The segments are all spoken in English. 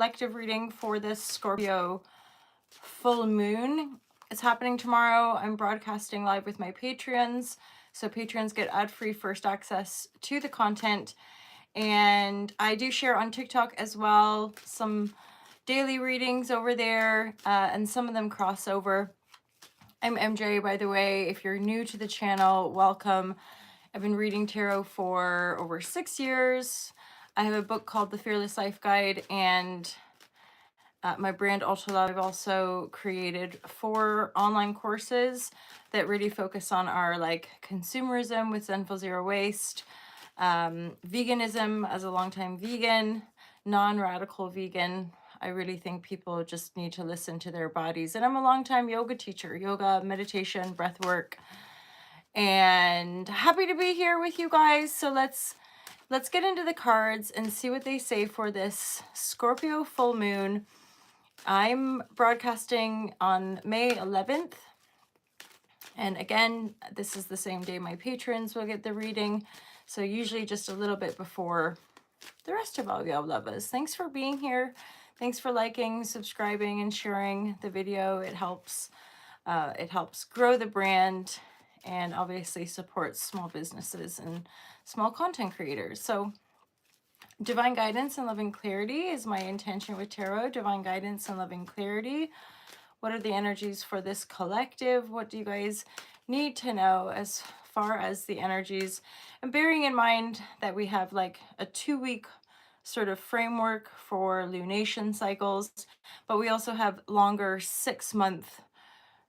collective reading for this Scorpio full moon. It's happening tomorrow. I'm broadcasting live with my Patreons. So patrons get ad-free first access to the content. And I do share on TikTok as well, some daily readings over there, and some of them cross over. I'm MJ, by the way. If you're new to the channel, welcome. I've been reading tarot for over 6 years. I have a book called The Fearless Life Guide, and my brand Ultra Love. I've also created 4 online courses that really focus on our consumerism with Zenful Zero Waste, veganism as a longtime vegan, non-radical vegan. I really think people just need to listen to their bodies. And I'm a longtime yoga teacher, yoga, meditation, breath work, and happy to be here with you guys. So let's get into the cards and see what they say for this Scorpio full moon. I'm broadcasting on May 11th. And again, this is the same day my patrons will get the reading. So usually just a little bit before the rest of all y'all lovers. Thanks for being here. Thanks for liking, subscribing, and sharing the video. It helps grow the brand and obviously supports small businesses and small content creators. So divine guidance and loving clarity is my intention with tarot. Divine guidance and loving clarity. What are the energies for this collective? What do you guys need to know as far as the energies? And bearing in mind that we have like a 2-week sort of framework for lunation cycles, but we also have longer 6-month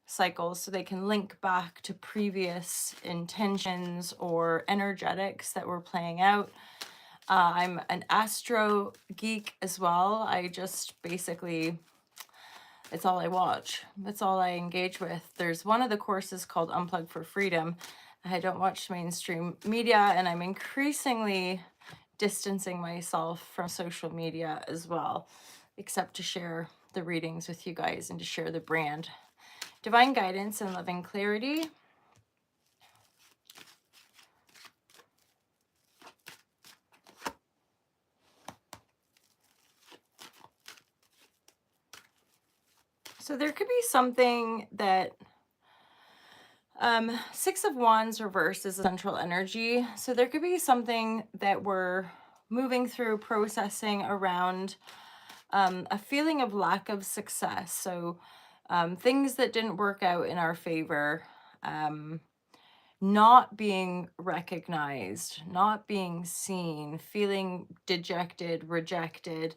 cycles, so they can link back to previous intentions or energetics that were playing out. I'm an astro geek as well. I just basically, it's all I watch. That's all I engage with. There's one of the courses called Unplug for Freedom. I don't watch mainstream media, and I'm increasingly distancing myself from social media as well, except to share the readings with you guys and to share the brand. Divine guidance and loving clarity. So there could be something that 6 of Wands reversed is a central energy. So there could be something that we're moving through, processing around a feeling of lack of success. So things that didn't work out in our favor, not being recognized, not being seen, feeling dejected, rejected.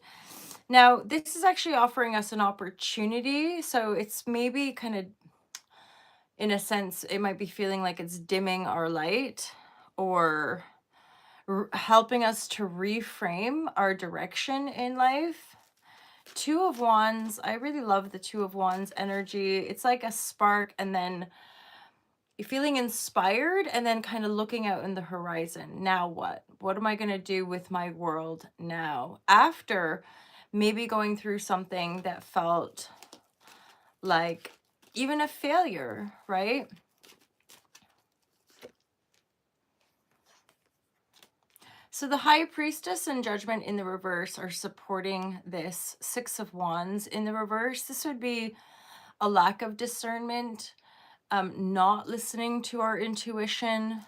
Now, this is actually offering us an opportunity. So it's maybe kind of, in a sense, it might be feeling like it's dimming our light or helping us to reframe our direction in life. 2 of Wands, I really love the 2 of Wands energy. It's like a spark, and then you're feeling inspired, and then kind of looking out in the horizon. Now what? What am I going to do with my world now? After maybe going through something that felt like even a failure, right? So the High Priestess and Judgment in the reverse are supporting this 6 of Wands in the reverse. This would be a lack of discernment, not listening to our intuition.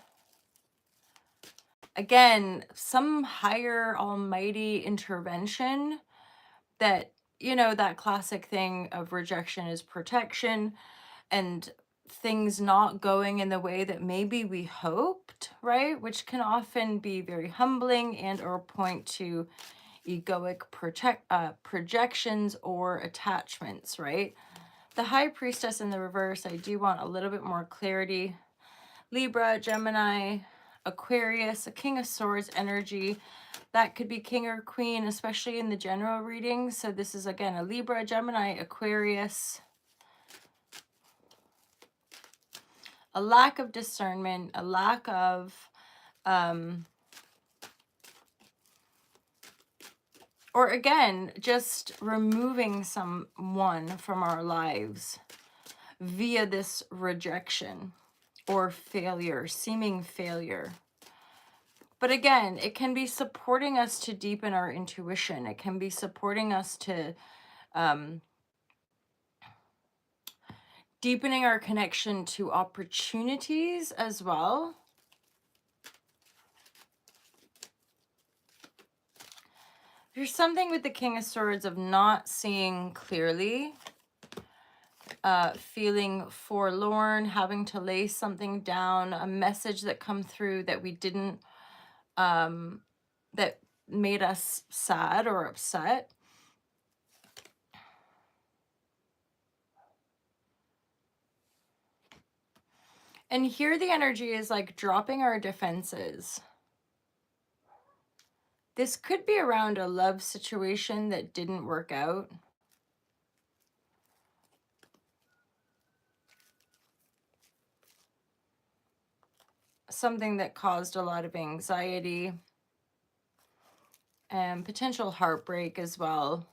Again, some higher almighty intervention that, you know, that classic thing of rejection is protection, and things not going in the way that maybe we hoped, right? Which can often be very humbling and or point to egoic projections or attachments, right? The High Priestess in the reverse, I do want a little bit more clarity. Libra, Gemini, Aquarius, a King of Swords energy. That could be king or queen, especially in the general reading. So this is, again, a Libra, Gemini, Aquarius. A lack of discernment, a lack of or again, just removing someone from our lives via this rejection or failure, seeming failure. But again, it can be supporting us to deepen our intuition. It can be supporting us to um, deepening our connection to opportunities as well. There's something with the King of Swords of not seeing clearly, feeling forlorn, having to lay something down, a message that come through that we didn't, that made us sad or upset. And here the energy is like dropping our defenses. This could be around a love situation that didn't work out. Something that caused a lot of anxiety and potential heartbreak as well.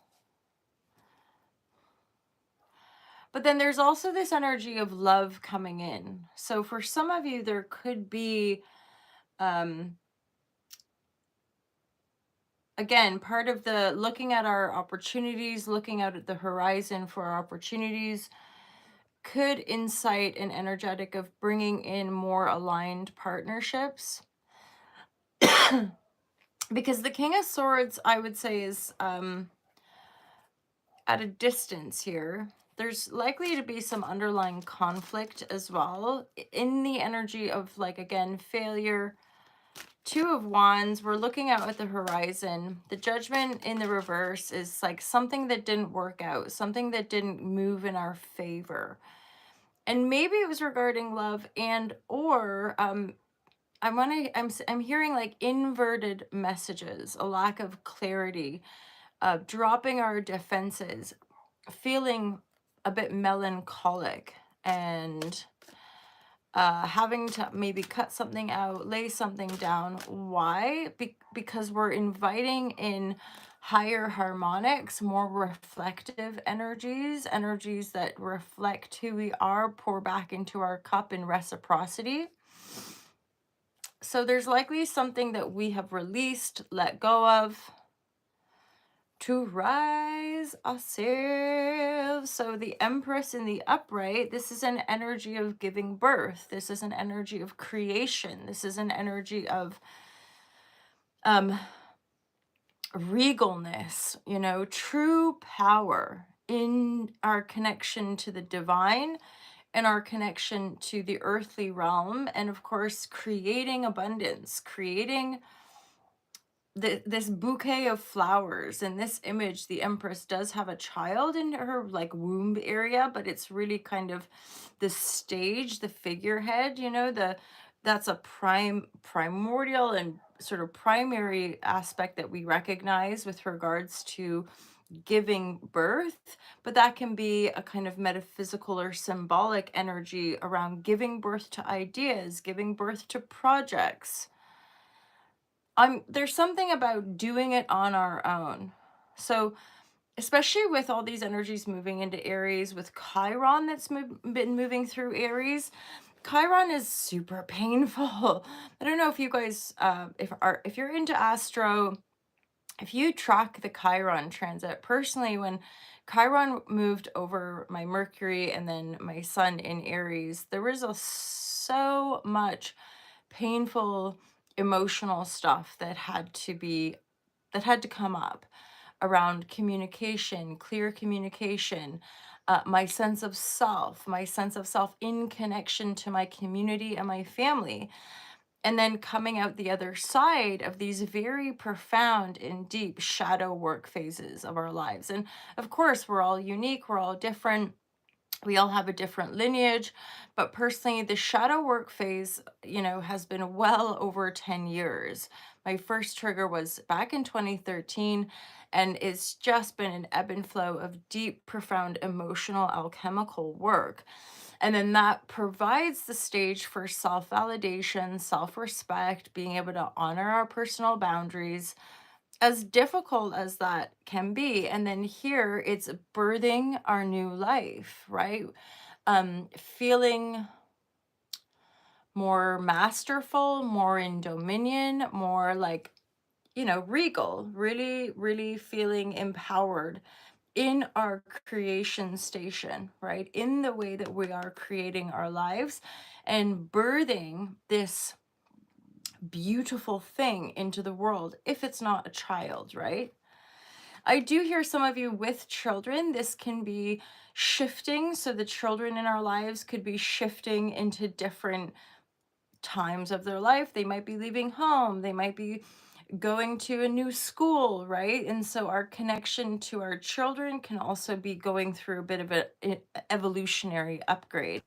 But then there's also this energy of love coming in. So for some of you, there could be, again, part of the looking at our opportunities, looking out at the horizon for our opportunities, could incite an energetic of bringing in more aligned partnerships. Because the King of Swords, I would say, is at a distance here. There's likely to be some underlying conflict as well in the energy of, like, again, failure. Two of Wands, we're looking out at the horizon. The Judgment in the reverse is like something that didn't work out, something that didn't move in our favor. And maybe it was regarding love, and or I'm hearing like inverted messages, a lack of clarity, dropping our defenses, feeling a bit melancholic, and having to maybe cut something out, lay something down. Why? Because we're inviting in higher harmonics, more reflective energies, energies that reflect who we are, pour back into our cup in reciprocity. So there's likely something that we have released, let go of, to rise ourselves. So the Empress in the upright, this is an energy of giving birth. This is an energy of creation. This is an energy of regalness, you know, true power in our connection to the divine and our connection to the earthly realm. And of course, creating abundance, creating this bouquet of flowers. In this image, the Empress does have a child in her like womb area, but it's really kind of the stage, the figurehead, you know, that's a primordial and sort of primary aspect that we recognize with regards to giving birth. But that can be a kind of metaphysical or symbolic energy around giving birth to ideas, giving birth to projects. There's something about doing it on our own. So, especially with all these energies moving into Aries, with Chiron that's been moving through Aries, Chiron is super painful. I don't know if you guys, if you're into astro, if you track the Chiron transit. Personally, when Chiron moved over my Mercury and then my Sun in Aries, there was so much painful emotional stuff that had to come up around communication, clear communication, my sense of self in connection to my community and my family. And then coming out the other side of these very profound and deep shadow work phases of our lives. And of course, we're all unique, we're all different, we all have a different lineage. But personally, the shadow work phase, you know, has been well over 10 years. My first trigger was back in 2013, and it's just been an ebb and flow of deep, profound emotional alchemical work. And then that provides the stage for self-validation, self-respect, being able to honor our personal boundaries, as difficult as that can be. And then here it's birthing our new life, right? Feeling more masterful, more in dominion, more like, regal, really, really feeling empowered in our creation station, right? In the way that we are creating our lives and birthing this beautiful thing into the world, if it's not a child, right? I do hear some of you with children. This can be shifting. So the children in our lives could be shifting into different times of their life. They might be leaving home. They might be going to a new school, right? And so our connection to our children can also be going through a bit of an evolutionary upgrade.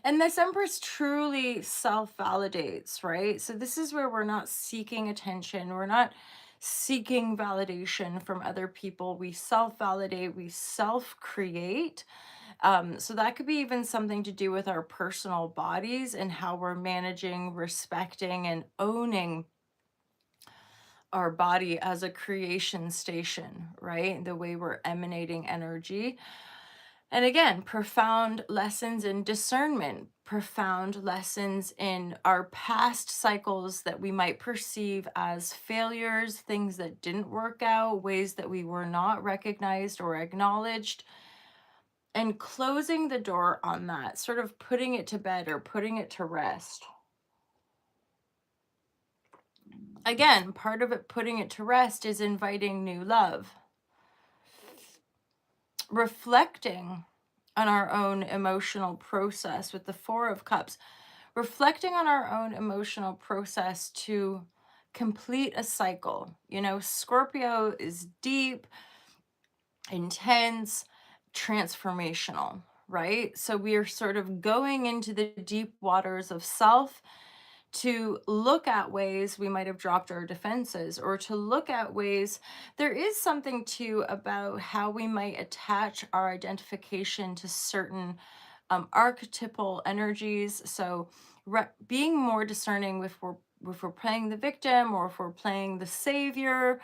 And this Empress truly self validates, right? So, this is where we're not seeking attention, we're not seeking validation from other people. We self validate, we self create. So, that could be even something to do with our personal bodies and how we're managing, respecting, and owning our body as a creation station, right? The way we're emanating energy. And again, profound lessons in discernment, profound lessons in our past cycles that we might perceive as failures, things that didn't work out, ways that we were not recognized or acknowledged, and closing the door on that, sort of putting it to bed or putting it to rest. Again, part of it, putting it to rest, is inviting new love, reflecting on our own emotional process with the Four of Cups, reflecting on our own emotional process to complete a cycle. Scorpio is deep, intense, transformational, right? So we are sort of going into the deep waters of self to look at ways we might have dropped our defenses, or to look at ways there is something too about how we might attach our identification to certain archetypal energies. So being more discerning if we're playing the victim or if we're playing the savior,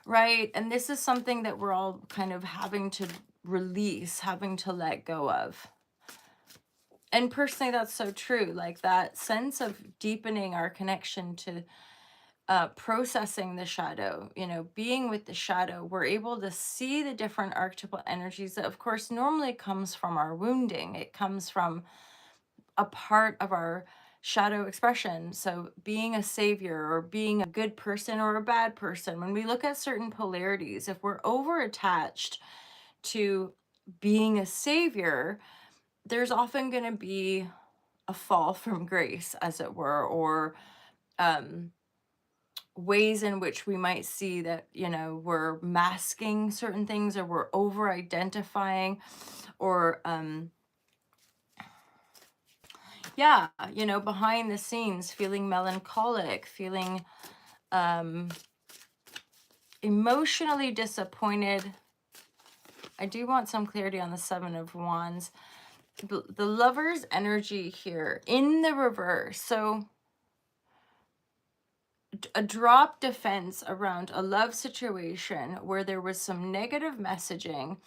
right? And this is something that we're all kind of having to release, having to let go of. And personally, that's so true. Like that sense of deepening our connection to processing the shadow, being with the shadow, we're able to see the different archetypal energies that, of course, normally comes from our wounding. It comes from a part of our shadow expression. So being a savior or being a good person or a bad person, when we look at certain polarities, if we're over attached to being a savior, there's often going to be a fall from grace, as it were, or um, ways in which we might see that, we're masking certain things, or we're over identifying, or behind the scenes feeling melancholic, feeling emotionally disappointed. I do want some clarity on the Seven of Wands. The Lover's energy here in the reverse. So a drop defense around a love situation where there was some negative messaging,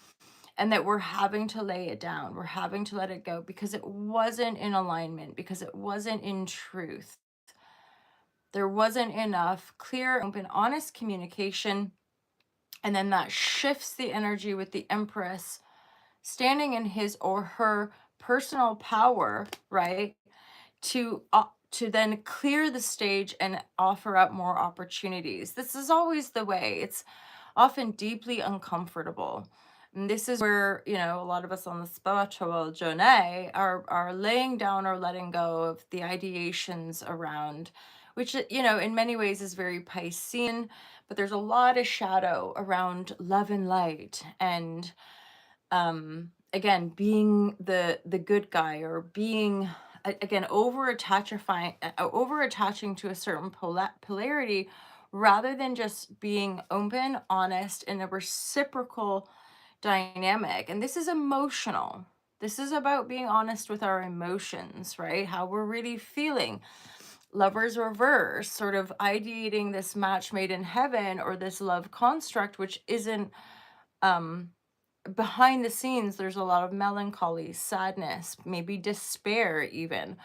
and that we're having to lay it down. We're having to let it go because it wasn't in alignment, because it wasn't in truth. There wasn't enough clear, open, honest communication. And then that shifts the energy with the Empress standing in his or her personal power, right? To then clear the stage and offer up more opportunities. This is always the way. It's often deeply uncomfortable. And this is where, a lot of us on the spiritual journey are laying down or letting go of the ideations around, which, in many ways is very Piscean, but there's a lot of shadow around love and light, and again, being the good guy, or being again over attaching to a certain polarity, rather than just being open, honest, in a reciprocal dynamic. And this is emotional. This is about being honest with our emotions, right? How we're really feeling. Lovers reverse, sort of ideating this match made in heaven or this love construct, which isn't, behind the scenes, there's a lot of melancholy, sadness, maybe despair, even.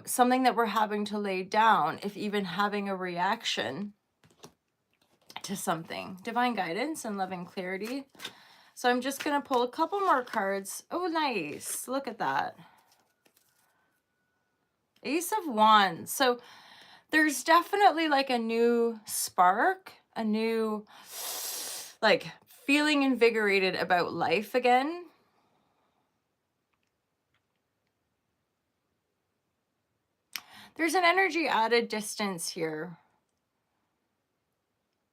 Something that we're having to lay down, if even having a reaction to something. Divine guidance and loving clarity. So I'm just going to pull a couple more cards. Oh, nice. Look at that. Ace of Wands. So there's definitely like a new spark, a new, like, feeling invigorated about life again. There's an energy at a distance here.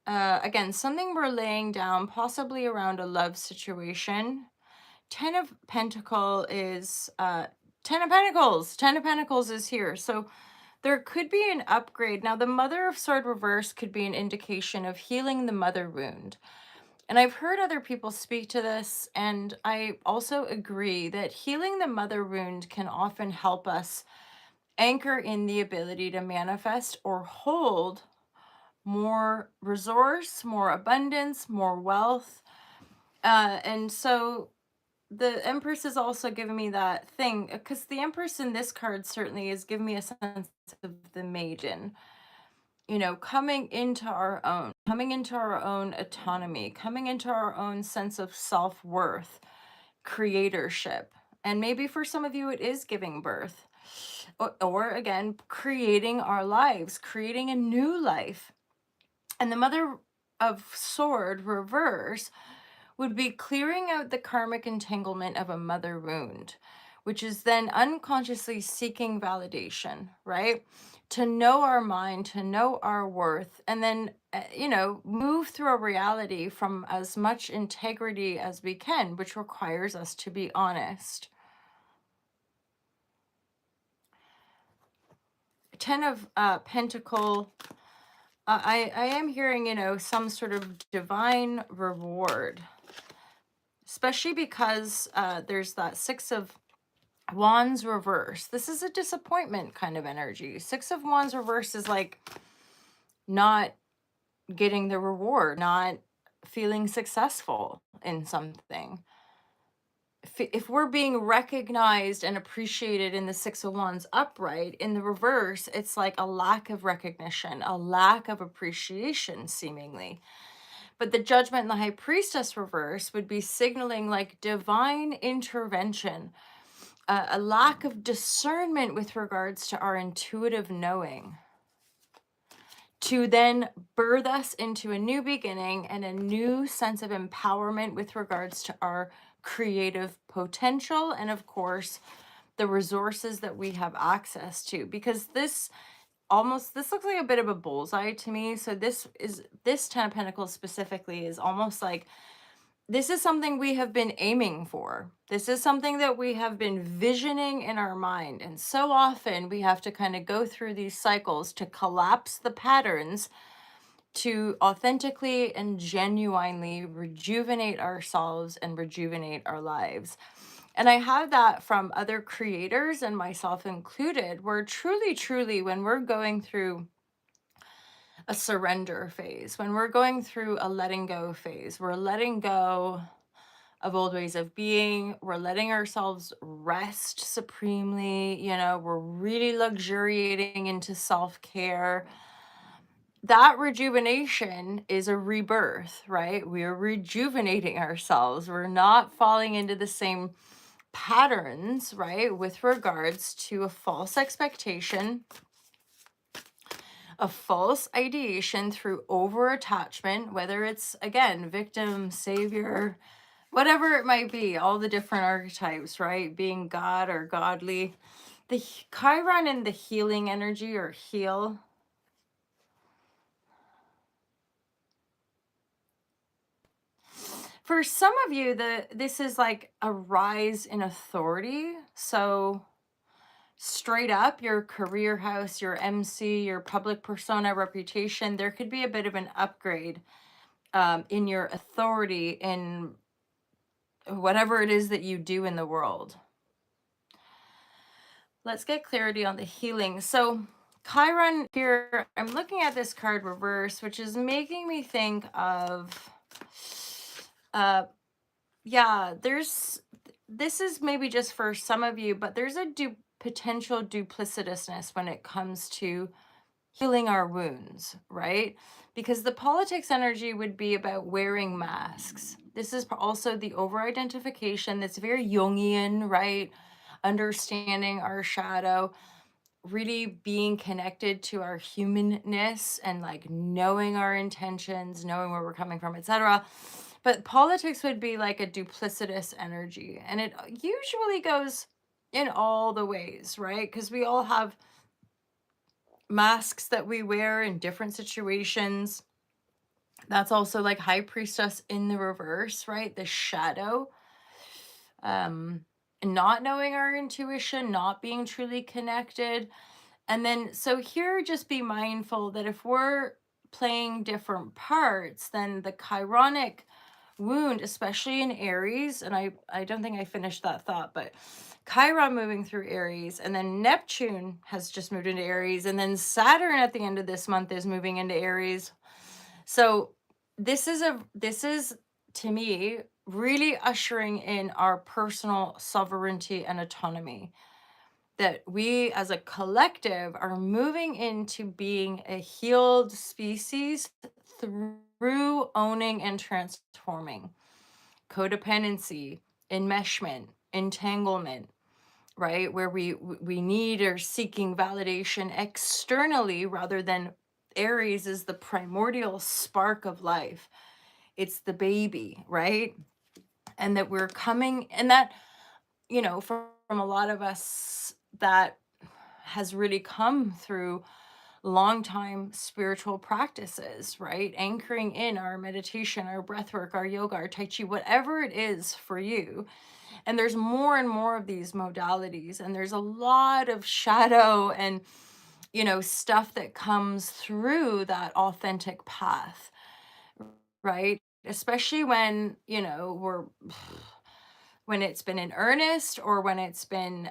Again, something we're laying down, possibly around a love situation. 10 of Pentacles is, 10 of Pentacles. 10 of Pentacles is here. So there could be an upgrade. Now, the Mother of Sword reverse could be an indication of healing the mother wound. And I've heard other people speak to this, and I also agree that healing the mother wound can often help us anchor in the ability to manifest or hold more resource, more abundance, more wealth. And so the Empress is also giving me that thing, because the Empress in this card certainly is giving me a sense of the maiden, you know, coming into our own autonomy, coming into our own sense of self-worth, creatorship. And maybe for some of you, it is giving birth, or again, creating our lives, creating a new life. And the Mother of Sword reverse would be clearing out the karmic entanglement of a mother wound, which is then unconsciously seeking validation, right? To know our mind, to know our worth, and then, you know, move through a reality from as much integrity as we can, which requires us to be honest. 10 of Pentacle. I am hearing, you know, some sort of divine reward, especially because there's that 6 of Wands reverse. This is a disappointment kind of energy. 6 of Wands reverse is like not getting the reward, not feeling successful in something. If we're being recognized and appreciated in the 6 of Wands upright, in the reverse, it's like a lack of recognition, a lack of appreciation, seemingly. But the Judgment and the High Priestess reverse would be signaling like divine intervention, a lack of discernment with regards to our intuitive knowing, to then birth us into a new beginning and a new sense of empowerment with regards to our creative potential, and of course the resources that we have access to. Because this looks like a bit of a bullseye to me. So this 10 of Pentacles specifically is almost like this is something we have been aiming for. This is something that we have been visioning in our mind. And so often we have to kind of go through these cycles to collapse the patterns, to authentically and genuinely rejuvenate ourselves and rejuvenate our lives. And I have that from other creators, and myself included, where truly, when we're going through a surrender phase, when we're going through a letting go phase, we're letting go of old ways of being, we're letting ourselves rest supremely, you know, we're really luxuriating into self-care. That rejuvenation is a rebirth, right? We are rejuvenating ourselves. We're not falling into the same patterns, right, with regards to a false expectation, a false ideation through over attachment, whether it's, again, victim, savior, whatever it might be, all the different archetypes, right? Being God or godly. The Chiron and the healing energy, or heal. For some of you, this is like a rise in authority. So straight up, your career house, your MC, your public persona reputation, there could be a bit of an upgrade in your authority in whatever it is that you do in the world. Let's get clarity on the healing. So Chiron here, I'm looking at this card reverse, which is making me think of, yeah, this is maybe just for some of you, but there's a potential duplicitousness when it comes to healing our wounds, right? Because the politics energy would be about wearing masks. This is also the over-identification that's very Jungian, right? Understanding our shadow, really being connected to our humanness and like knowing our intentions, knowing where we're coming from, etc. But politics would be like a duplicitous energy, and it usually goes in all the ways, right? Because we all have masks that we wear in different situations. That's also like high priestess in the reverse, right? The shadow. Not knowing our intuition, not being truly connected. And then, so here, just be mindful that if we're playing different parts, then the chironic wound, especially in Aries, and I don't think I finished that thought, but Chiron moving through Aries, and then Neptune has just moved into Aries, and then Saturn at the end of this month is moving into Aries. So this is to me really ushering in our personal sovereignty and autonomy, that we as a collective are moving into being a healed species through owning and transforming codependency, enmeshment, entanglement, right? Where we need or seeking validation externally rather than Aries is the primordial spark of life. It's the baby, right? And that we're coming, and that, from a lot of us, that has really come through long time spiritual practices, right? Anchoring in our meditation, our breath work, our yoga, our tai chi, whatever it is for you. And there's more and more of these modalities, and there's a lot of shadow and, stuff that comes through that authentic path, right? Especially when, when it's been in earnest, or when it's been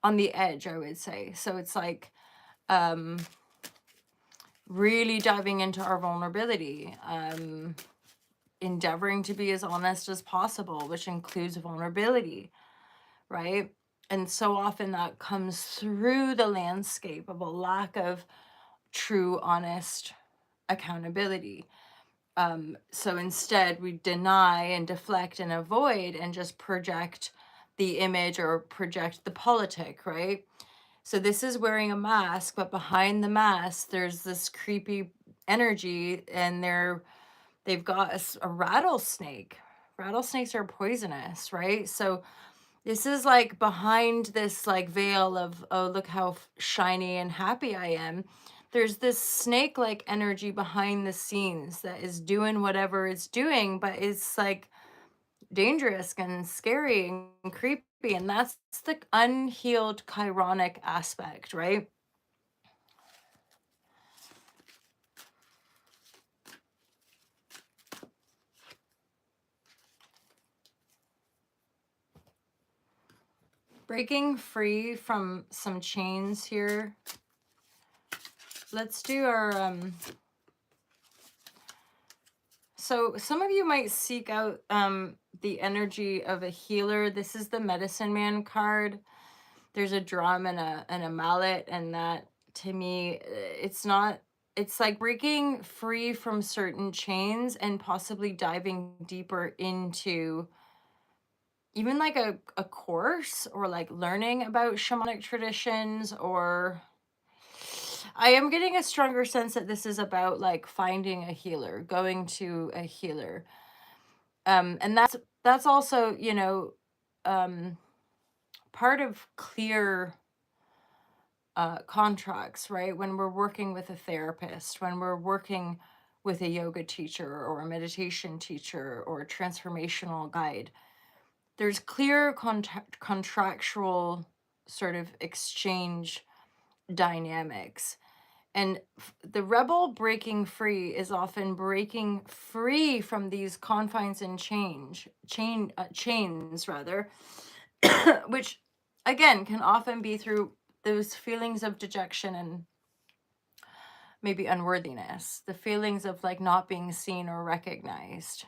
on the edge, I would say. So it's like, really diving into our vulnerability, endeavoring to be as honest as possible, which includes vulnerability, right? And so often that comes through the landscape of a lack of true, honest accountability. So instead, we deny and deflect and avoid and just project the image or project the politic, right? So this is wearing a mask, but behind the mask, there's this creepy energy, and they've got a rattlesnake. Rattlesnakes are poisonous, right? So this is like behind this like veil of, oh, look how shiny and happy I am. There's this snake-like energy behind the scenes that is doing whatever it's doing, but it's like dangerous and scary and creepy. And that's the unhealed chironic aspect, right? Breaking free from some chains here. Let's do our so some of you might seek out the energy of a healer. This is the Medicine Man card. There's a drum and a mallet, and that, to me, it's like breaking free from certain chains and possibly diving deeper into even like a course, or like learning about shamanic traditions, or I am getting a stronger sense that this is about like finding a healer, going to a healer. And that's also, part of clear contracts, right? When we're working with a therapist, when we're working with a yoga teacher or a meditation teacher or a transformational guide, there's clear contractual sort of exchange dynamics. And the rebel breaking free is often breaking free from these confines and chains rather, which again can often be through those feelings of dejection and maybe unworthiness, the feelings of like not being seen or recognized.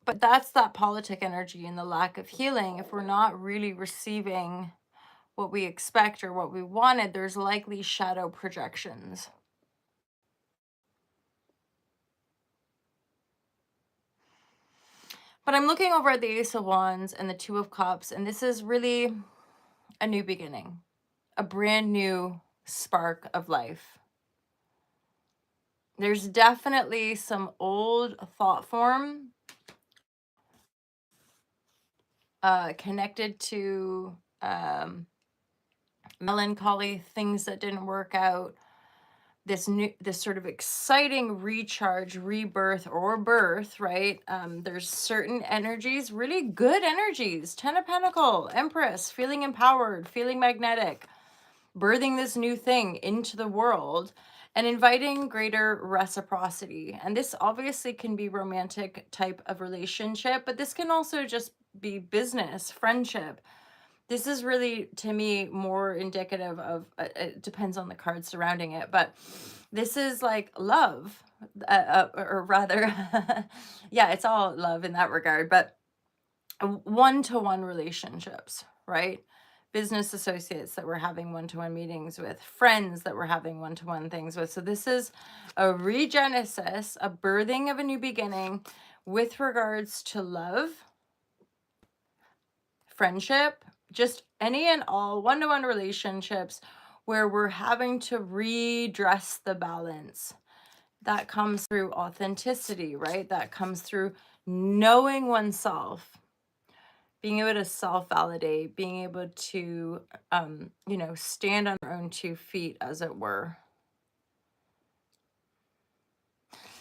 But that's that politic energy and the lack of healing. If we're not really receiving what we expect or what we wanted, there's likely shadow projections. But I'm looking over at the Ace of Wands and the Two of Cups, and this is really a new beginning, a brand new spark of life. There's definitely some old thought form connected to melancholy, things that didn't work out, this sort of exciting recharge, rebirth, or birth, right? There's certain energies, really good energies, 10 of Pentacles, Empress, feeling empowered, feeling magnetic, birthing this new thing into the world and inviting greater reciprocity. And this obviously can be romantic type of relationship, but this can also just be business, friendship. This is really, to me, more indicative of, it depends on the cards surrounding it, but this is like love, or rather, yeah, it's all love in that regard, but one-to-one relationships, right? Business associates that we're having one-to-one meetings with, friends that we're having one-to-one things with. So this is a regenesis, a birthing of a new beginning with regards to love, friendship, just any and all one-to-one relationships where we're having to redress the balance. That comes through authenticity, right? That comes through knowing oneself, being able to self-validate, being able to, stand on our own 2 feet, as it were.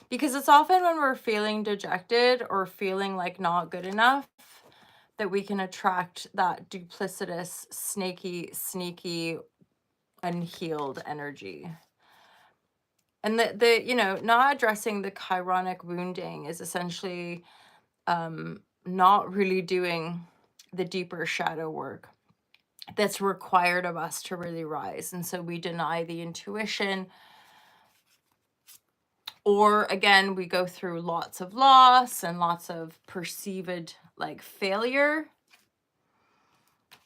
Because it's often when we're feeling dejected or feeling like not good enough that we can attract that duplicitous, snaky, sneaky, unhealed energy. And not addressing the chironic wounding is essentially not really doing the deeper shadow work that's required of us to really rise. And so we deny the intuition, or again, we go through lots of loss and lots of perceived like failure,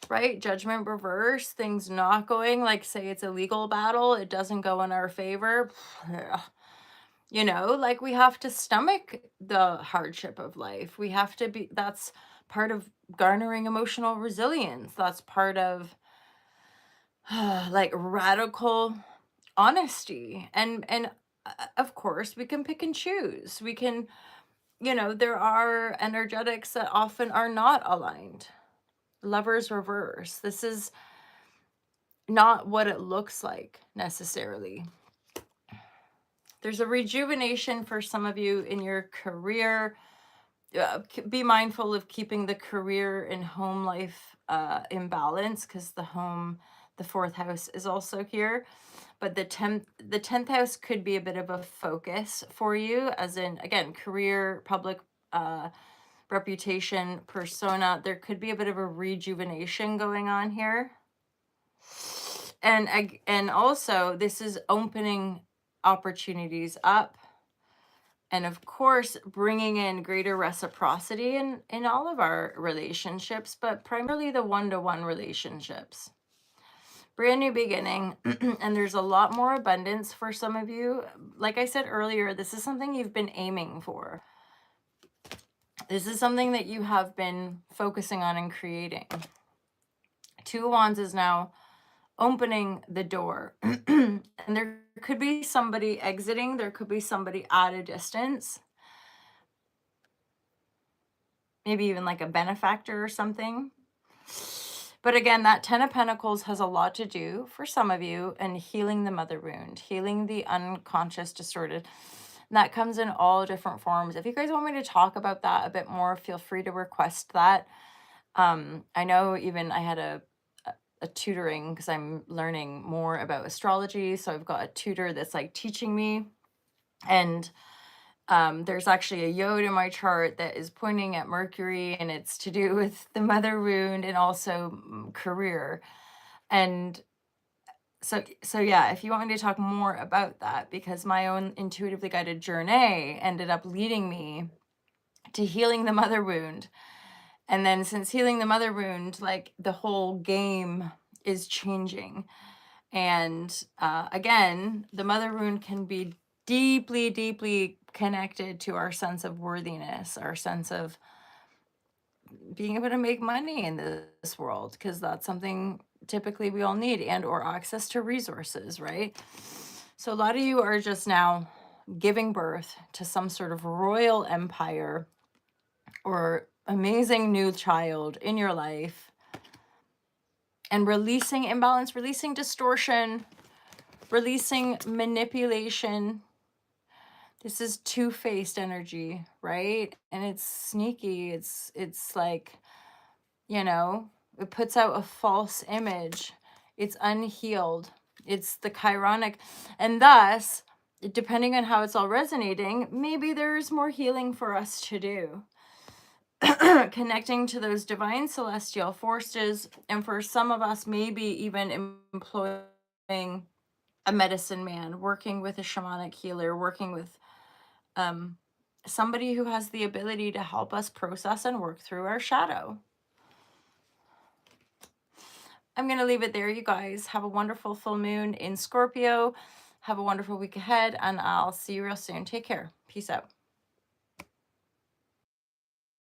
right? Judgment reverse, things not going, like say it's a legal battle, it doesn't go in our favor. Like we have to stomach the hardship of life. We have to be, that's part of garnering emotional resilience. That's part of like radical honesty. And of course, we can pick and choose. We can, there are energetics that often are not aligned. Lovers reverse. This is not what it looks like necessarily. There's a rejuvenation for some of you in your career. Be mindful of keeping the career and home life in balance, because the 4th house is also here. But the 10th house could be a bit of a focus for you, as in, again, career, public reputation, persona. There could be a bit of a rejuvenation going on here. And also, this is opening opportunities up. And of course, bringing in greater reciprocity in all of our relationships, but primarily the one-to-one relationships. Brand new beginning, and there's a lot more abundance for some of you. Like I said earlier, this is something you've been aiming for. This is something that you have been focusing on and creating. 2 of Wands is now opening the door. And there could be somebody exiting. There could be somebody at a distance. Maybe even like a benefactor or something. But again, that 10 of Pentacles has a lot to do for some of you in healing the mother wound, healing the unconscious distorted. And that comes in all different forms. If you guys want me to talk about that a bit more, feel free to request that. I know even I had a tutoring, because I'm learning more about astrology. So I've got a tutor that's like teaching me. And there's actually a yod in my chart that is pointing at Mercury, and it's to do with the mother wound and also career. And so yeah, if you want me to talk more about that, because my own intuitively guided journey ended up leading me to healing the mother wound. And then since healing the mother wound, like the whole game is changing. And again, the mother wound can be deeply, deeply connected to our sense of worthiness, our sense of being able to make money in this world, because that's something typically we all need, and or access to resources, right? So a lot of you are just now giving birth to some sort of royal empire or amazing new child in your life, and releasing imbalance, releasing distortion, releasing manipulation. This is two-faced energy, right? And it's sneaky. It's like, you know, it puts out a false image. It's unhealed. It's the chironic. And thus, depending on how it's all resonating, maybe there's more healing for us to do. Connecting to those divine celestial forces. And for some of us, maybe even employing a medicine man, working with a shamanic healer, working with somebody who has the ability to help us process and work through our shadow. I'm going to leave it there, you guys. Have a wonderful full moon in Scorpio. Have a wonderful week ahead, and I'll see you real soon. Take care. Peace out.